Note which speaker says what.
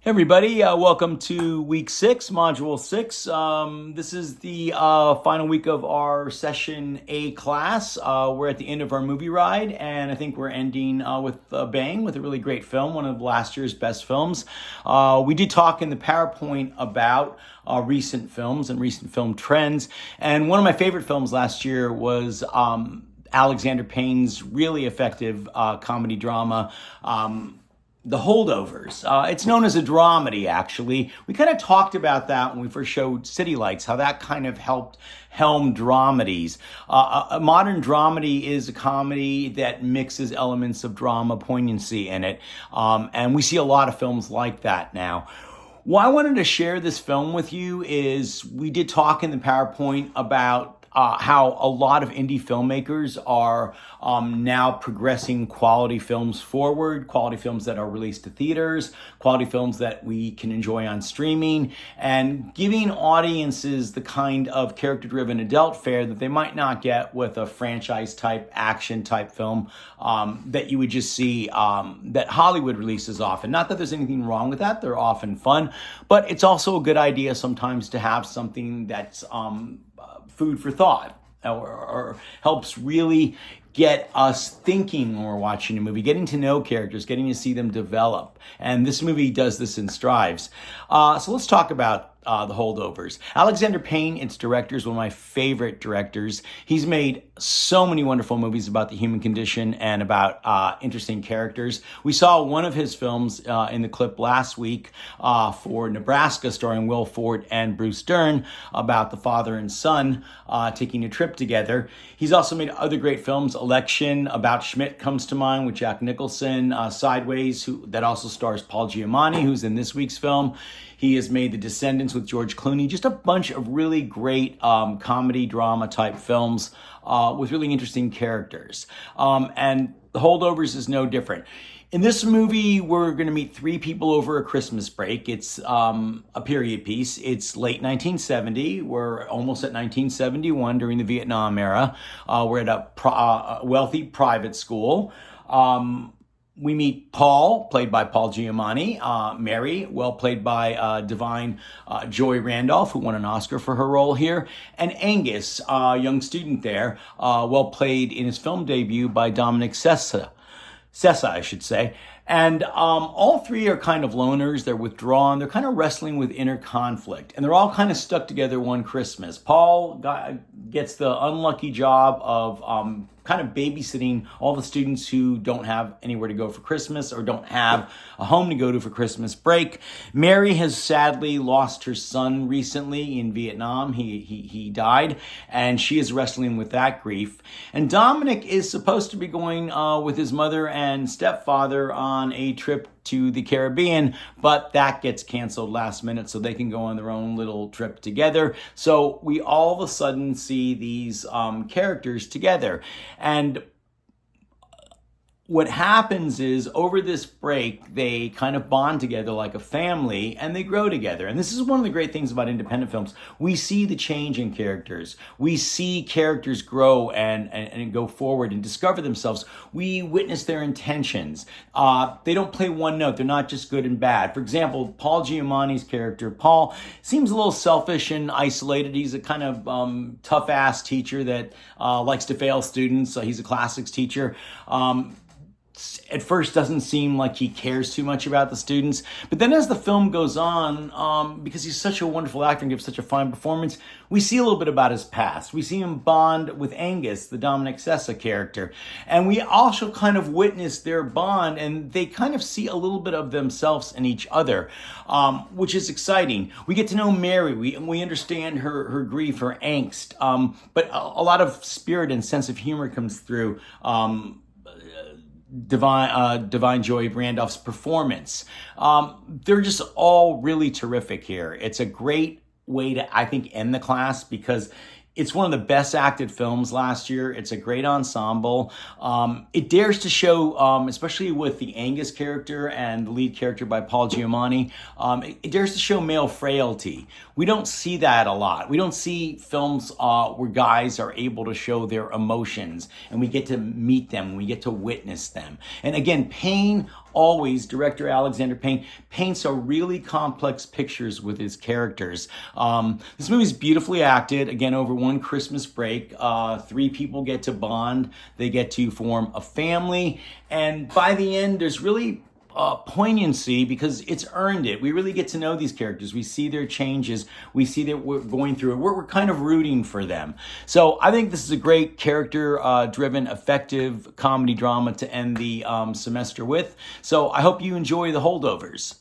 Speaker 1: Everybody, welcome to week 6, module 6. This is the final week of our session A class. We're at the end of our movie ride, and I think we're ending with a bang with a really great film, one of last year's best films. We did talk in the PowerPoint about recent films and recent film trends, and one of my favorite films last year was Alexander Payne's really effective comedy drama, The Holdovers. It's known as a dramedy, actually. We kind of talked about that when we first showed City Lights, how that kind of helped helm dramedies. A modern dramedy is a comedy that mixes elements of drama, poignancy in it, and we see a lot of films like that now. Why I wanted to share this film with you is we did talk in the PowerPoint about how a lot of indie filmmakers are now progressing quality films forward, quality films that are released to theaters, quality films that we can enjoy on streaming, and giving audiences the kind of character-driven adult fare that they might not get with a franchise-type, action-type film that you would just see that Hollywood releases often. Not that there's anything wrong with that. They're often fun, but it's also a good idea sometimes to have something that's food for thought or helps really get us thinking when we're watching a movie, getting to know characters, getting to see them develop. And this movie does this in strives. So let's talk about The Holdovers. Alexander Payne, its director, is one of my favorite directors. He's made so many wonderful movies about the human condition and about interesting characters. We saw one of his films in the clip last week for Nebraska, starring Will Forte and Bruce Dern, about the father and son taking a trip together. He's also made other great films. Election, About Schmidt comes to mind with Jack Nicholson. Sideways, that also stars Paul Giamatti, who's in this week's film. He has made The Descendants with George Clooney. Just a bunch of really great comedy, drama type films with really interesting characters. And The Holdovers is no different. In this movie, we're going to meet three people over a Christmas break. It's a period piece. It's late 1970. We're almost at 1971 during the Vietnam era. We're at a wealthy private school. We meet Paul, played by Paul Giamatti, Mary, well played by divine Joy Randolph, who won an Oscar for her role here, and Angus, a young student there, well played in his film debut by Dominic Sessa, I should say. And all three are kind of loners. They're withdrawn. They're kind of wrestling with inner conflict. And they're all kind of stuck together one Christmas. Paul gets the unlucky job of kind of babysitting all the students who don't have anywhere to go for Christmas or don't have a home to go to for Christmas break. Mary has sadly lost her son recently in Vietnam. He died, and she is wrestling with that grief. And Dominic is supposed to be going with his mother and stepfather on a trip to the Caribbean, but that gets canceled last minute so they can go on their own little trip together. So we all of a sudden see these characters together. And what happens is over this break, they kind of bond together like a family and they grow together. And this is one of the great things about independent films. We see the change in characters. We see characters grow and go forward and discover themselves. We witness their intentions. They don't play one note. They're not just good and bad. For example, Paul Giamatti's character, Paul, seems a little selfish and isolated. He's a kind of tough-ass teacher that likes to fail students. He's a classics teacher. At first doesn't seem like he cares too much about the students. But then as the film goes on, because he's such a wonderful actor and gives such a fine performance, we see a little bit about his past. We see him bond with Angus, the Dominic Sessa character. And we also kind of witness their bond, and they kind of see a little bit of themselves in each other, which is exciting. We get to know Mary. We understand her grief, her angst. But a lot of spirit and sense of humor comes through Divine Joy Randolph's performance. They're just all really terrific here. It's a great way to, I think, end the class because it's one of the best acted films last year. It's a great ensemble. It dares to show, especially with the Angus character and the lead character by Paul Giamatti, it dares to show male frailty. We don't see that a lot. We don't see films where guys are able to show their emotions and we get to meet them, we get to witness them. And again, Payne always, director Alexander Payne paints a really complex pictures with his characters. This movie is beautifully acted, again, over one Christmas break. Three people get to bond. They get to form a family. And by the end, there's really poignancy because it's earned it. We really get to know these characters. We see their changes. We see that we're going through it. We're kind of rooting for them. So I think this is a great character-driven, effective comedy drama to end the semester with. So I hope you enjoy The Holdovers.